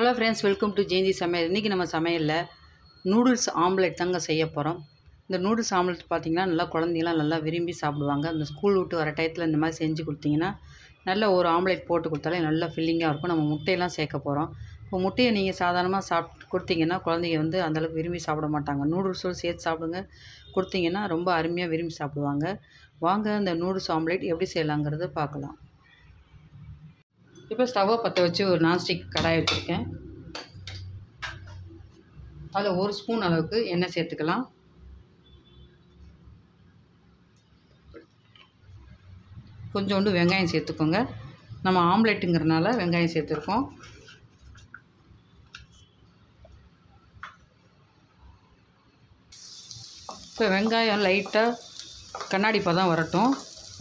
Hello friends, welcome to Jayanthi Samayal. இன்றைக்கி நம்ம சமையலில் நூடுல்ஸ் ஆம்லெட் தாங்க செய்ய போகிறோம். இந்த நூடுல்ஸ் ஆம்லெட் பார்த்திங்கன்னா நல்லா குழந்தைங்களாம் நல்லா விரும்பி சாப்பிடுவாங்க. அந்த ஸ்கூல் விட்டு வர டயத்தில் இந்த மாதிரி செஞ்சு கொடுத்தீங்கன்னா நல்ல ஒரு ஆம்லெட் போட்டு கொடுத்தாலே நல்லா ஃபில்லிங்காக இருக்கும். நம்ம முட்டையெல்லாம் சேர்க்க போகிறோம். இப்போ முட்டையை நீங்கள் சாதாரணமாக சாப்பிட்டு கொடுத்தீங்கன்னா குழந்தைங்க வந்து அந்தளவுக்கு விரும்பி சாப்பிட மாட்டாங்க. நூடுல்ஸோடு சேர்த்து சாப்பிடுங்க, கொடுத்தீங்கன்னா ரொம்ப அருமையாக விரும்பி சாப்பிடுவாங்க. வாங்க இந்த நூடுல்ஸ் ஆம்லெட் எப்படி செய்யலாங்கிறத பார்க்கலாம். இப்போ ஸ்டவ்வை பற்ற வச்சு ஒரு நான்ஸ்டிக் கடாய் வச்சுருக்கேன். அதில் 1 ஸ்பூன் அளவுக்கு எண்ணெய் சேர்த்துக்கலாம். கொஞ்சோண்டு வெங்காயம் சேர்த்துக்கோங்க. நம்ம ஆம்லெட்டுங்கிறனால வெங்காயம் சேர்த்துருக்கோம். இப்போ வெங்காயம் லைட்டாக கண்ணாடி பதம் வரட்டும்.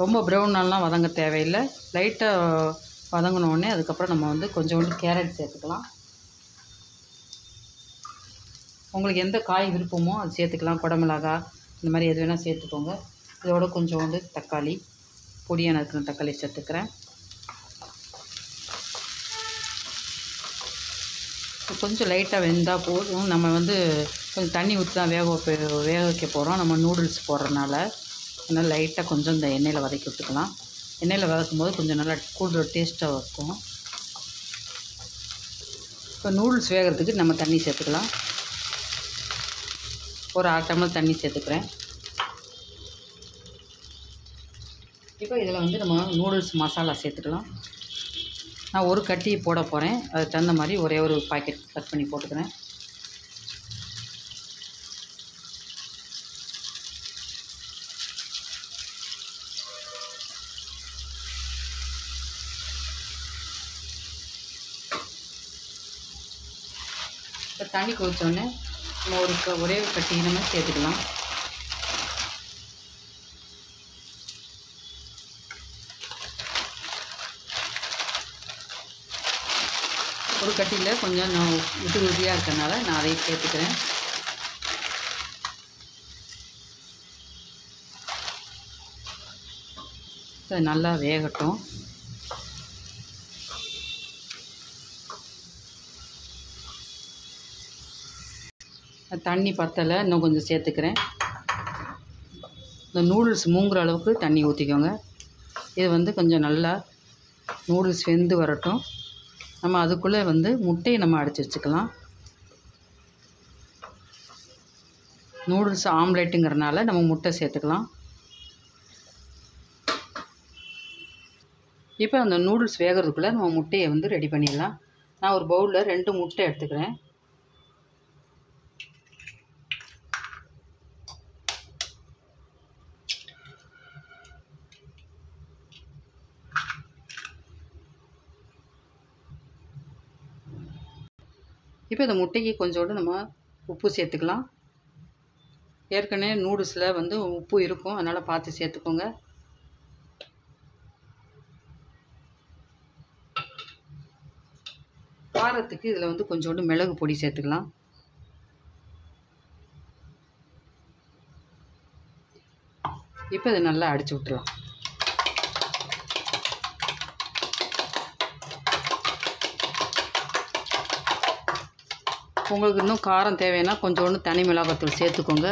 ரொம்ப ப்ரௌனாலாம் வதங்க தேவையில்லை. லைட்டாக வதங்கினோடனே அதுக்கப்புறம் நம்ம வந்து கொஞ்சோண்டு கேரட் சேர்த்துக்கலாம். உங்களுக்கு எந்த காய் விருப்பமோ அது சேர்த்துக்கலாம். குடமிளகாய் இந்த மாதிரி எது வேணால் சேர்த்துக்கோங்க. இதோட கொஞ்சோண்டு தக்காளி, பொடியாக நறுக்கிற தக்காளி சேர்த்துக்கிறேன். கொஞ்சம் லைட்டாக வெந்தால் போதும். நம்ம வந்து கொஞ்சம் தண்ணி ஊற்றி தான் வேக வைக்க போகிறோம். நம்ம நூடுல்ஸ் போடுறதுனால அதனால் லைட்டாக கொஞ்சம் இந்த எண்ணெயில் வதக்கி விட்டுக்கலாம். எண்ணெயில் வதக்கும் போது கொஞ்சம் நல்லா கூடுதல் டேஸ்ட்டாக இருக்கும். இப்போ நூடுல்ஸ் வேகிறதுக்கு நம்ம தண்ணி சேர்த்துக்கலாம். ஒரு 1/2 டம்ளர் தண்ணி சேர்த்துக்கிறேன். இப்போ இதில் வந்து நம்ம நூடுல்ஸ் மசாலா சேர்த்துக்கலாம். நான் ஒரு கட்டி போட போகிறேன். அதுக்கு தகுந்த மாதிரி ஒரே ஒரு பாக்கெட் கட் பண்ணி போட்டுக்கிறேன். இப்போ தண்ணி கொதிச்சோடனே நம்ம ஒரே ஒரு கட்டி நம்ம சேர்த்துக்கலாம். ஒரு கட்டியில் கொஞ்சம் நான் உதிரியாக இருக்கிறதுனால நான் அதையும் சேர்த்துக்கிறேன். அது நல்லா வேகட்டும். தண்ணி பத்தலை, இன்னும் கொஞ்சம் சேர்த்துக்கிறேன். இந்த நூடுல்ஸ் மூங்குற அளவுக்கு தண்ணி ஊற்றிக்கோங்க. இது வந்து கொஞ்சம் நல்லா நூடுல்ஸ் வெந்து வரட்டும். நம்ம அதுக்குள்ளே வந்து முட்டையை நம்ம அடித்து வச்சுக்கலாம். நூடுல்ஸ் ஆம்லெட்டுங்கிறனால நம்ம முட்டை சேர்த்துக்கலாம். இப்போ அந்த நூடுல்ஸ் வேகிறதுக்குள்ளே நம்ம முட்டையை வந்து ரெடி பண்ணிடலாம். நான் ஒரு பவுலில் 2 முட்டை எடுத்துக்கிறேன். இப்போ இந்த முட்டைக்கு கொஞ்சோண்டு நம்ம உப்பு சேர்த்துக்கலாம். ஏற்கனவே நூடுல்ஸில் வந்து உப்பு இருக்கும், அதனால் பார்த்து சேர்த்துக்கோங்க. காரத்துக்கு இதில் வந்து கொஞ்சோண்டு மிளகு பொடி சேர்த்துக்கலாம். இப்போ இதை நல்லா அடித்து விட்டுலாம். உங்களுக்கு இன்னும் காரம் தேவைன்னா கொஞ்சோண்டு தனி மிளகாத்தூள் சேர்த்துக்கோங்க.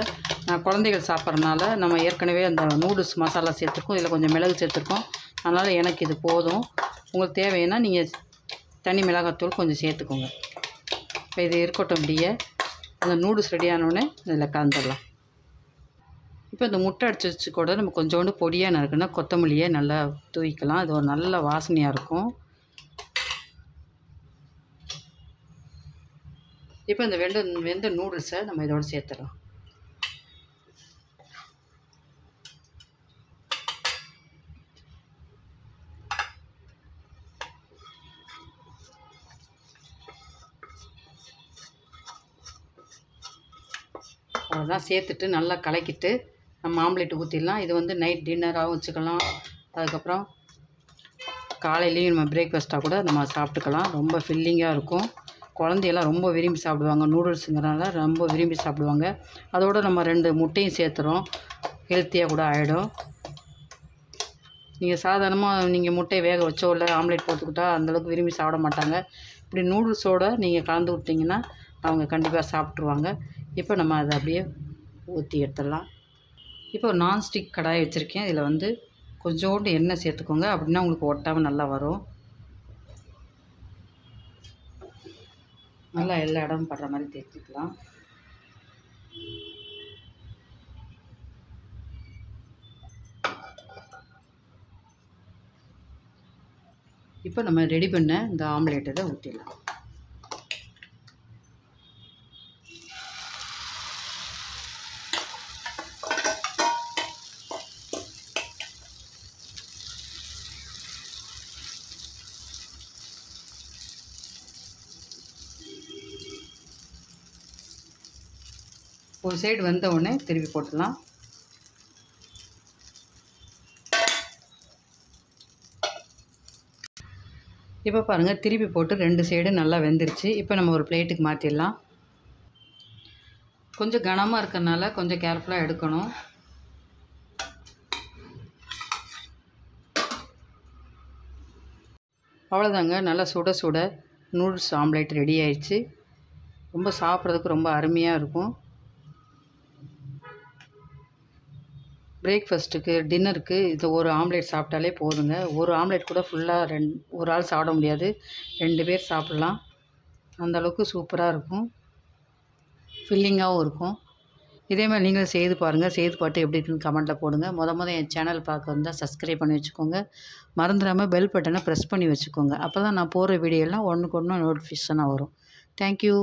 நான் குழந்தைகள் சாப்பிட்றதுனால நம்ம ஏற்கனவே அந்த நூடுல்ஸ் மசாலா சேர்த்துருக்கோம், இதில் கொஞ்சம் மிளகு சேர்த்துருக்கோம். அதனால் எனக்கு இது போதும். உங்களுக்கு தேவைன்னா நீங்கள் தனி மிளகாத்தூள் கொஞ்சம் சேர்த்துக்கோங்க. இப்போ இது இருக்கட்டும். அப்படியே அந்த நூடுல்ஸ் ரெடி ஆனோடனே இதில் கலந்துடலாம். இப்போ இந்த முட்டை அடித்து வச்சு கூட நம்ம கொஞ்சோண்டு பொடியாக நறுக்குன்னா கொத்தமல்லியை நல்லா தூவிக்கலாம். இது ஒரு நல்ல வாசனையாக இருக்கும். இப்போ இந்த வெந்த நூடுல்ஸை நம்ம இதோடு சேர்த்துடலாம். அவ்வளோதான். சேர்த்துட்டு நல்லா கலக்கிட்டு நம்ம ஆம்லெட் ஊற்றிடலாம். இது வந்து நைட் டின்னராகவும் வச்சுக்கலாம். அதுக்கப்புறம் காலையிலையும் நம்ம பிரேக்ஃபாஸ்ட்டாக கூட நம்ம சாப்பிட்டுக்கலாம். ரொம்ப ஃபில்லிங்காக இருக்கும். குழந்தையெல்லாம் ரொம்ப விரும்பி சாப்பிடுவாங்க. நூடுல்ஸுங்கிறனால ரொம்ப விரும்பி சாப்பிடுவாங்க. அதோடு நம்ம 2 முட்டையும் சேர்த்துறோம். ஹெல்த்தியாக கூட ஆகிடும். நீங்கள் சாதாரணமாக நீங்கள் முட்டையை வேக வச்சோ இல்லை ஆம்லேட் போட்டுக்கிட்டா அந்தளவுக்கு விரும்பி சாப்பிட மாட்டாங்க. இப்படி நூடுல்ஸோடு நீங்கள் கலந்து விட்டிங்கன்னா அவங்க கண்டிப்பாக சாப்பிட்ருவாங்க. இப்போ நம்ம அதை அப்படியே ஊற்றி எடுத்துடலாம். இப்போ நான்ஸ்டிக் கடாய் வச்சுருக்கேன். இதில் வந்து கொஞ்சோண்டு எண்ணெய் சேர்த்துக்கோங்க. அப்படின்னா உங்களுக்கு ஒட்டாமல் நல்லா வரும். நல்லா எல்லா இடமும் படுற மாதிரி தேய்ச்சிக்கலாம். இப்போ நம்ம ரெடி பண்ண இந்த ஆம்லேட் இதை ஊற்றிடலாம். ஒரு சைடு வெந்த உடனே திருப்பி போட்டுடலாம். இப்போ பாருங்கள், திருப்பி போட்டு 2 சைடு நல்லா வெந்துருச்சு. இப்போ நம்ம ஒரு பிளேட்டுக்கு மாற்றிடலாம். கொஞ்சம் கனமாக இருக்கிறதுனால கொஞ்சம் கேர்ஃபுல்லாக எடுக்கணும். அவ்வளோதாங்க, நல்லா சுட சுட நூடுல்ஸ் ஆம்லேட் ரெடி ஆயிடுச்சு. ரொம்ப சாப்பிட்றதுக்கு ரொம்ப அருமையாக இருக்கும். பிரேக்ஃபாஸ்ட்டுக்கு, டின்னருக்கு இது ஒரு ஆம்லேட் சாப்பிட்டாலே போதுங்க. ஒரு ஆம்லேட் கூட ஃபுல்லாக ஒரு ஆள் சாப்பிட முடியாது. 2 பேர் சாப்பிட்லாம். அந்தளவுக்கு சூப்பராக இருக்கும், ஃபில்லிங்காகவும் இருக்கும். இதே மாதிரி நீங்களும் செய்து பாருங்கள். செய்து பார்த்து எப்படி இருக்குன்னு கமெண்ட்டில் போடுங்க. மொதல் என் சேனல் பார்க்க வந்தால் சப்ஸ்கிரைப் பண்ணி வச்சுக்கோங்க. மறந்துடாமல் பெல் பட்டனை ப்ரெஸ் பண்ணி வச்சுக்கோங்க. அப்போ தான் நான் போடுற வீடியோலாம் ஒன்றுக்கு ஒன்று நோட்டிஃபிகேஷனாக வரும். தேங்க்யூ.